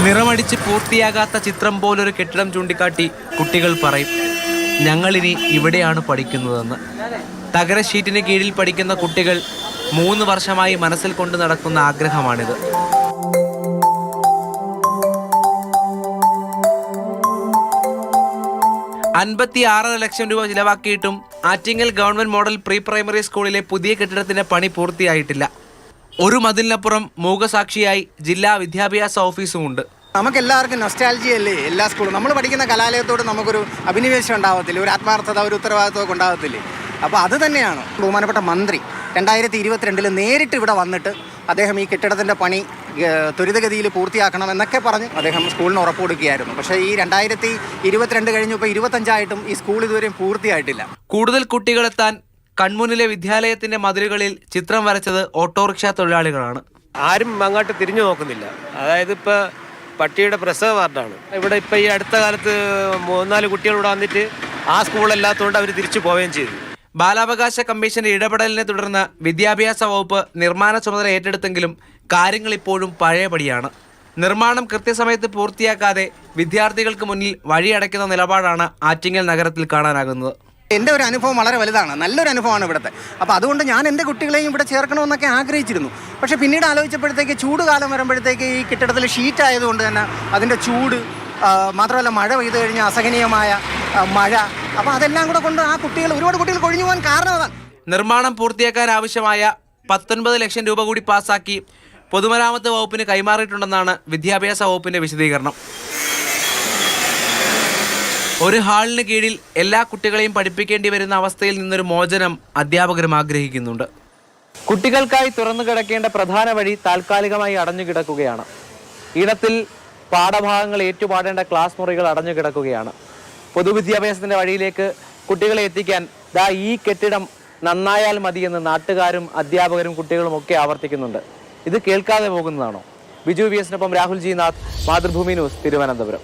നിറമടിച്ച് പൂർത്തിയാകാത്ത ചിത്രം പോലൊരു കെട്ടിടം ചൂണ്ടിക്കാട്ടി കുട്ടികൾ പറയും, ഞങ്ങളിനി ഇവിടെയാണ് പഠിക്കുന്നതെന്ന്. തകര ഷീറ്റിന് കീഴിൽ പഠിക്കുന്ന കുട്ടികൾ 3 വർഷമായി മനസ്സിൽ കൊണ്ടു നടക്കുന്ന ആഗ്രഹമാണിത്. $56.5 ലക്ഷം ചിലവാക്കിയിട്ടും Attingal government model pre primary സ്കൂളിലെ പുതിയ കെട്ടിടത്തിന്റെ പണി പൂർത്തിയായിട്ടില്ല. ഒരു മതിലിനപ്പുറം മൂകസാക്ഷിയായി ജില്ലാ വിദ്യാഭ്യാസ ഓഫീസും ഉണ്ട്. നമുക്കെല്ലാവർക്കും നൊസ്റ്റാൾജിയ അല്ലേ എല്ലാ സ്കൂളും. നമ്മൾ പഠിക്കുന്ന കലാലയത്തോട് നമുക്കൊരു അഭിനിവേശം ഉണ്ടാകത്തില്ല, ഒരു ആത്മാർത്ഥത, ഒരു ഉത്തരവാദിത്വമൊക്കെ ഉണ്ടാകത്തില്ലേ. അപ്പോൾ അത് തന്നെയാണ് ബഹുമാനപ്പെട്ട മന്ത്രി 2022 നേരിട്ട് ഇവിടെ വന്നിട്ട് അദ്ദേഹം ഈ കെട്ടിടത്തിൻ്റെ പണി ത്വരിതഗതിയിൽ പൂർത്തിയാക്കണം എന്നൊക്കെ പറഞ്ഞ് അദ്ദേഹം സ്കൂളിന് ഉറപ്പ് കൊടുക്കുകയായിരുന്നു. പക്ഷേ ഈ 2022 കഴിഞ്ഞു, ഇപ്പോൾ 25 ഈ സ്കൂൾ ഇതുവരെയും പൂർത്തിയായിട്ടില്ല. കൂടുതൽ കുട്ടികളെത്താൻ കൺമുന്നിലെ വിദ്യാലയത്തിന്റെ മതിലുകളിൽ ചിത്രം വരച്ചത് ഓട്ടോറിക്ഷ തൊഴിലാളികളാണ്. ആരും അങ്ങോട്ട് തിരിഞ്ഞു നോക്കുന്നില്ല. അതായത് ഇപ്പോൾ പട്ടിയുടെ പ്രസവ വാർഡാണ് ഇവിടെ. ഇപ്പോൾ ഈ അടുത്ത കാലത്ത് 3-4 കുട്ടികൾ ഇവിടെ വന്നിട്ട് ആ സ്കൂളല്ലാത്തതുകൊണ്ട് അവർ തിരിച്ചു പോവുകയും ചെയ്തു. ബാലാവകാശ കമ്മീഷന്റെ ഇടപെടലിനെ തുടർന്ന് വിദ്യാഭ്യാസ വകുപ്പ് നിർമ്മാണ ചുമതല ഏറ്റെടുത്തെങ്കിലും കാര്യങ്ങൾ ഇപ്പോഴും പഴയപടിയാണ്. നിർമ്മാണം കൃത്യസമയത്ത് പൂർത്തിയാക്കാതെ വിദ്യാർത്ഥികൾക്ക് മുന്നിൽ വഴിയടയ്ക്കുന്ന നിലപാടാണ് ആറ്റിങ്ങൽ നഗരത്തിൽ കാണാനാകുന്നത്. എൻ്റെ ഒരു അനുഭവം വളരെ വലുതാണ്, നല്ലൊരു അനുഭവമാണ് ഇവിടുത്തെ. അപ്പോൾ അതുകൊണ്ട് ഞാൻ എൻ്റെ കുട്ടികളെയും ഇവിടെ ചേർക്കണമെന്നൊക്കെ ആഗ്രഹിച്ചിരുന്നു. പക്ഷേ പിന്നീട് ആലോചിച്ചപ്പോഴത്തേക്ക് ചൂട് കാലം വരുമ്പോഴത്തേക്ക് ഈ കെട്ടിടത്തിൽ ഷീറ്റ് ആയതുകൊണ്ട് തന്നെ അതിൻ്റെ ചൂട്, മാത്രമല്ല മഴ പെയ്തു കഴിഞ്ഞാൽ അസഹനീയമായ മഴ, അപ്പോൾ അതെല്ലാം കൂടെ കൊണ്ട് ആ കുട്ടികൾ, ഒരുപാട് കുട്ടികൾ കൊഴിഞ്ഞു പോകാൻ കാരണം അതാണ്. നിർമ്മാണം പൂർത്തിയാക്കാൻ ആവശ്യമായ 19 ലക്ഷം രൂപ കൂടി പാസാക്കി പൊതുമരാമത്ത് വകുപ്പിന് കൈമാറിയിട്ടുണ്ടെന്നാണ് വിദ്യാഭ്യാസ വകുപ്പിന്റെ വിശദീകരണം. ഒരു ഹാളിന് കീഴിൽ എല്ലാ കുട്ടികളെയും പഠിപ്പിക്കേണ്ടി വരുന്ന അവസ്ഥയിൽ നിന്നൊരു മോചനം അധ്യാപകരും ആഗ്രഹിക്കുന്നുണ്ട്. കുട്ടികൾക്കായി തുറന്നു കിടക്കേണ്ട പ്രധാന വഴി താൽക്കാലികമായി അടഞ്ഞു കിടക്കുകയാണ്. ഈണത്തിൽ പാഠഭാഗങ്ങൾ ഏറ്റുപാടേണ്ട ക്ലാസ് മുറികൾ അടഞ്ഞു കിടക്കുകയാണ്. പൊതുവിദ്യാഭ്യാസത്തിന്റെ വഴിയിലേക്ക് കുട്ടികളെ എത്തിക്കാൻ ഈ കെട്ടിടം നന്നായാൽ മതിയെന്ന് നാട്ടുകാരും അധ്യാപകരും കുട്ടികളും ഒക്കെ ആവർത്തിക്കുന്നുണ്ട്. ഇത് കേൾക്കാതെ പോകുന്നതാണോ? ബിജു VS-നൊപ്പം രാഹുൽ ജി നാഥ്, മാതൃഭൂമി ന്യൂസ്, തിരുവനന്തപുരം.